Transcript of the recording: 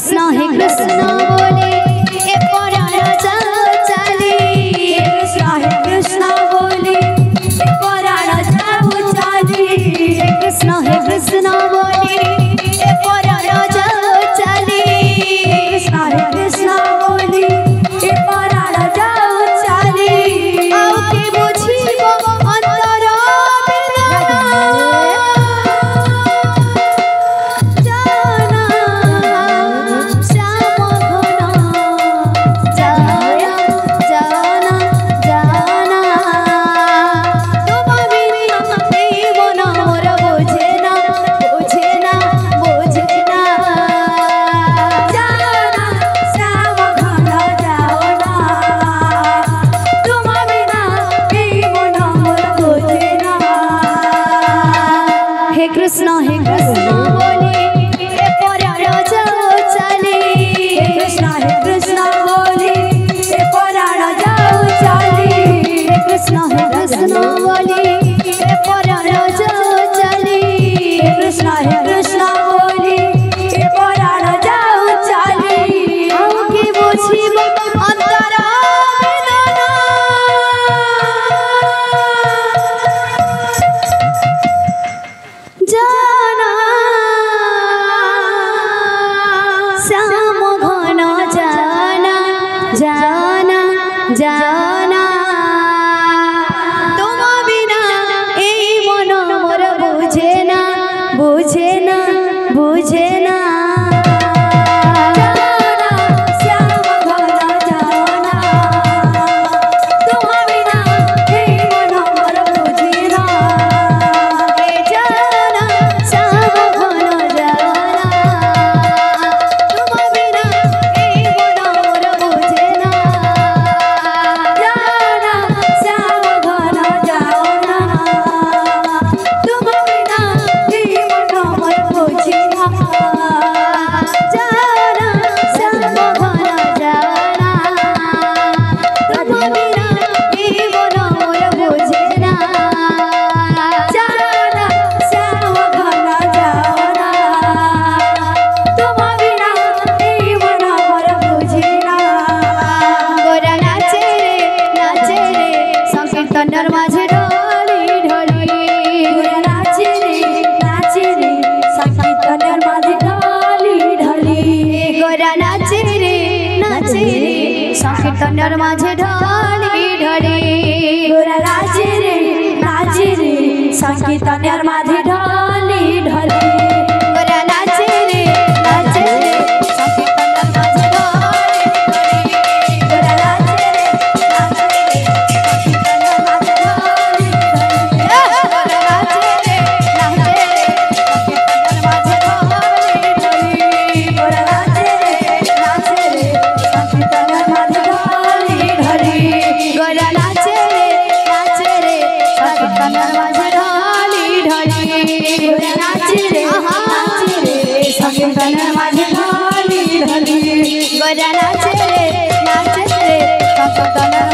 कृष्ण बोले ए पराण जाओ चाली। हे कृष्ण बोले ए पराण जाओ चाली। हे कृष्ण बोले ए पराण जाओ चाली। हे कृष्ण बोले ए पराण जाओ चाली। आओ के बुझिबो अंतर बेदना जाना श्याम घन जाना जाना तुम बिना ए मन मोर बुझे ना बुझे ना बुझे ना जाना श्याम घन जाओ ना तुम बिना ए मन मोर बुझे ना। हे कृष्ण बोले ए पराण जाओ चाली। हे कृष्ण बोले ए पराण जाओ चाली। हे कृष्ण बोले ए पराण जाओ चाली। हे कृष्ण बोले ए पराण जाओ चाली। आओ के बुझिबो अंतर बेदना जाना श्याम घन जाना जाना जाना तुम बिना ए मन मोर बुझे ना बुझे ना बुझे ना जाना श्याम घन जाना तुम बिना ए मन मोर बुझे ना। ए जाना श्याम घन जाना तुम बिना ए मन मोर बुझे ना। जाना श्याम घन जाना तुम बिना ए मन मोर बुझे ना। जाना श्याम घन जाना तुम बिना ए मन मोर बुझे ना। जाना श्याम घन जाना तुम बिना ए मन मोर बुझे ना। गोरा नाचे रे संकीर्तनर माझे ढोली ढोली। गोरा नाचे रे संकीर्तनर माझे ढोली ढोली। गोरा नाचे रे संकीर्तनर माझे ढोली ढोली। गोरा नाचे रे संकीर्तनर माझे ढोली ढोली। गोरा नाचे रे संकीर्तनर माझे ढोली ढोली। गोरा नाचे रे संकीर्तनर माझे ढोली ढोली। गोरा नाचे रे संकीर्तनर माझे ढोली ढोली। गोरा नाचे रे संकीर्तनर माझे ढोली ढोली। गोरा नाचे रे संकीर्तनर माझे ढोली ढोली। गोरा नाचे रे संकीर्तनर माझे ढोली ढोली। गोरा नाचे रे संकीर्तनर